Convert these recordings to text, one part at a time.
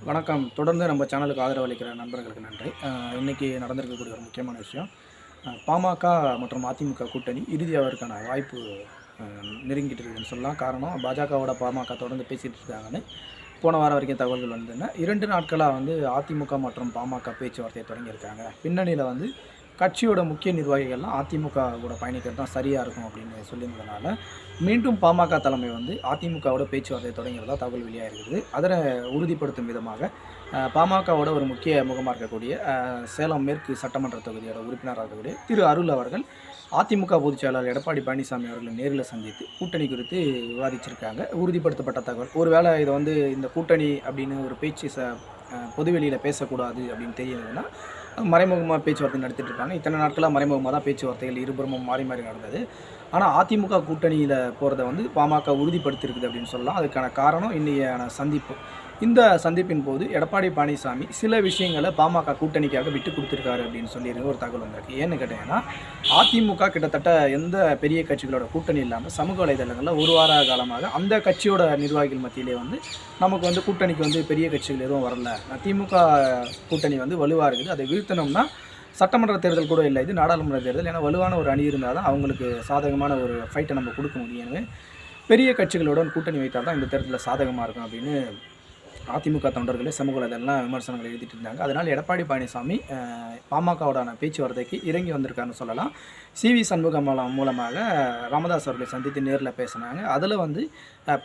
வணக்கம். தொடர்ந்து நம்ம சேனலுக்கு ஆதரவு அளிக்கிற நண்பர்களுக்கு நன்றி. இன்னைக்கு நடந்திருக்கக்கூடிய ஒரு முக்கியமான விஷயம், பாமக மற்றும் அதிமுக கூட்டணி இறுதியாவதற்கான வாய்ப்பு அ நெருங்கிட்டு இருக்குதுன்னு சொல்லலாம். காரணம் பாஜகவோட பாமக தொடர்ந்து பேசிட்டு இருக்காங்கன்னு போன வாரம் வரைக்கும் தகவல்கள் வந்ததுன்னா, 2 நாட்களா வந்து அதிமுக மற்றும் பாமக பேச்சுவார்த்தையை தொடங்கியிருக்காங்க. பின்னணியில வந்து கட்சியோட முக்கிய நிர்வாகிகள்லாம் அதிமுகவோட பயணிக்கிறது தான் சரியா இருக்கும் அப்படின்னு சொல்லியிருந்ததுனால, மீண்டும் பாமக தலைமை வந்து அதிமுகவோட பேச்சுவார்த்தை தொடங்கிறதா தகவல் வெளியாகிருக்குது. அதனை உறுதிப்படுத்தும் விதமாக பாமகவோட ஒரு முக்கிய முகமாக இருக்கக்கூடிய சேலம் மேற்கு சட்டமன்ற தொகுதியோட உறுப்பினராக இருக்கக்கூடிய திரு அருள் அவர்கள் அதிமுக பொதுச் செயலாளர் எடப்பாடி பழனிசாமி அவர்களை நேரில் சந்தித்து கூட்டணி குறித்து விவாதிச்சிருக்காங்க. உறுதிப்படுத்தப்பட்ட தகவல். ஒருவேளை இதை வந்து இந்த கூட்டணி அப்படின்னு ஒரு பேச்சு பொதுவெளியில் பேசக்கூடாது அப்படின்னு தெரியுதுன்னா, மறைமுகமாக பேச்சுவார்த்தை நடத்திட்டு இருப்பாங்க. இத்தனை நாட்களாக மறைமுகமாக தான் பேச்சுவார்த்தைகள் இருபுறமும் மாறி மாறி நடந்தது. ஆனால் அதிமுக கூட்டணியில் போகிறத வந்து பாமக உறுதிப்படுத்தியிருக்குது அப்படின்னு சொல்லலாம். அதுக்கான காரணம் இன்றையான சந்திப்பு. இந்த சந்திப்பின் போது எடப்பாடி பழனிசாமி சில விஷயங்களை பாமக கூட்டணிக்காக விட்டு கொடுத்துருக்காரு அப்படின்னு சொல்லி ஒரு தகவல் வந்திருக்கு. ஏன்னு கேட்டிங்கன்னா, அதிமுக கிட்டத்தட்ட எந்த பெரிய கட்சிகளோட கூட்டணி இல்லாமல் சமூக வலைதளங்களில் ஒரு வார காலமாக அந்த கட்சியோட நிர்வாகிகள் மத்தியிலே வந்து நமக்கு வந்து கூட்டணிக்கு வந்து பெரிய கட்சிகள் எதுவும் வரல, திமுக கூட்டணி வந்து வலுவாக இருக்குது, அதை வீழ்த்தணும்னா சட்டமன்ற தேர்தல் கூட இல்லை, இது நாடாளுமன்ற தேர்தல், ஏன்னா வலுவான ஒரு அணி இருந்தால் தான் அவங்களுக்கு சாதகமான ஒரு ஃபைட்டை நம்ம கொடுக்க முடியும். எனவே பெரிய கட்சிகளுடன் கூட்டணி வைத்தால் தான் இந்த தேர்தலில் சாதகமாக இருக்கும் அப்படின்னு அதிமுக தொண்டர்களே சமூக வலைதளம்லாம் விமர்சனங்கள் எழுதிட்டு இருந்தாங்க. அதனால் எடப்பாடி பழனிசாமி பாமகவுடான பேச்சுவார்த்தைக்கு இறங்கி வந்திருக்காருன்னு சொல்லலாம். சிவி சண்முகம் மூலமாக ராமதாஸ் அவர்களை சந்தித்து நேரில் பேசினாங்க. அதில் வந்து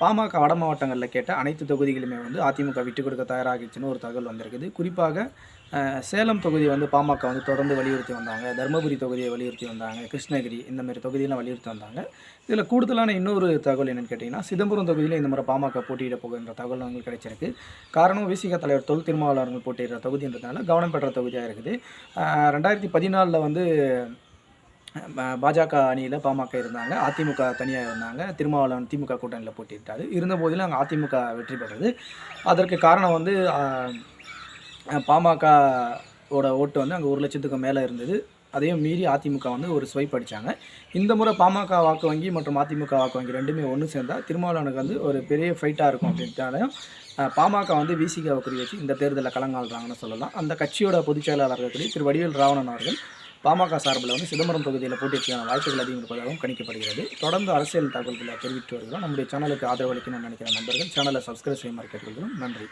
பாமக வட மாவட்டங்களில் கேட்ட அனைத்து தொகுதிகளுமே வந்து அதிமுக விட்டுக் கொடுக்க தயாராகிடுச்சுன்னு ஒரு தகவல் வந்திருக்குது. குறிப்பாக சேலம் தொகுதி வந்து பாமக வந்து தொடர்ந்து வலியுறுத்தி வந்தாங்க, தருமபுரி தொகுதியை வலியுறுத்தி வந்தாங்க, கிருஷ்ணகிரி இந்தமாரி தொகுதியெல்லாம் வலியுறுத்தி வந்தாங்க. இதில் கூடுதலான இன்னொரு தகவல் என்னென்னு கேட்டிங்கன்னா, சிதம்பரம் தொகுதியில் இந்த முறை பாமக போட்டியிட போகின்ற தகவல்கள் கிடைச்சிருக்கு. காரணம், விசிக தலைவர் தொல் திருமாவளவர்கள் போட்டியிடுற தொகுதின்றதுனால கவனம் பெற்ற தொகுதியாக இருக்குது. 2014 வந்து பாஜக அணியில் பாமக இருந்தாங்க, அதிமுக தனியாக இருந்தாங்க, திருமாவளவன் திமுக கூட்டணியில் போட்டியிட்டார். இருந்தபோதிலும் அங்கே அதிமுக வெற்றி பெற்றது. அதற்கு காரணம் வந்து பாமகவோட ஓட்டு வந்து அங்கே 1,00,000க்கு மேலே இருந்தது. அதையும் மீறி அதிமுக வந்து ஒரு ஸ்வைப் அடித்தாங்க. இந்த முறை பாமக வாக்கு வங்கி மற்றும் அதிமுக வாக்கு வங்கி ரெண்டுமே ஒன்று சேர்ந்தால் திருமாவளவனுக்கு வந்து ஒரு பெரிய ஃபைட்டாக இருக்கும் அப்படின்ட்டாலும் பாமக வந்து விசிகாவை குறி வச்சு இந்த தேர்தலில் களங்காள்றாங்கன்னு சொல்லலாம். அந்த கட்சியோட பொதுச் செயலாளர் இருக்கக்கூடிய திரு வடிவேல் ராவணன் அவர்கள் பாமக சார்பில் வந்து சிதம்பரம் தொகுதியில் போட்டியிடக்கான வாய்ப்புகள் அதிகம் இருப்பதாகவும் கணிக்கப்படுகிறது. தொடர்ந்து அரசியல் தகவல்களை தெரிவித்து வருகிறோம். நம்முடைய சேனலுக்கு ஆதரவு அளிக்கணும்னு நினைக்கிற நண்பர்கள் சேனலை சப்ஸ்கிரைப் செய்யுமாறு கேட்டுக்கொள்கிறோம். நன்றி.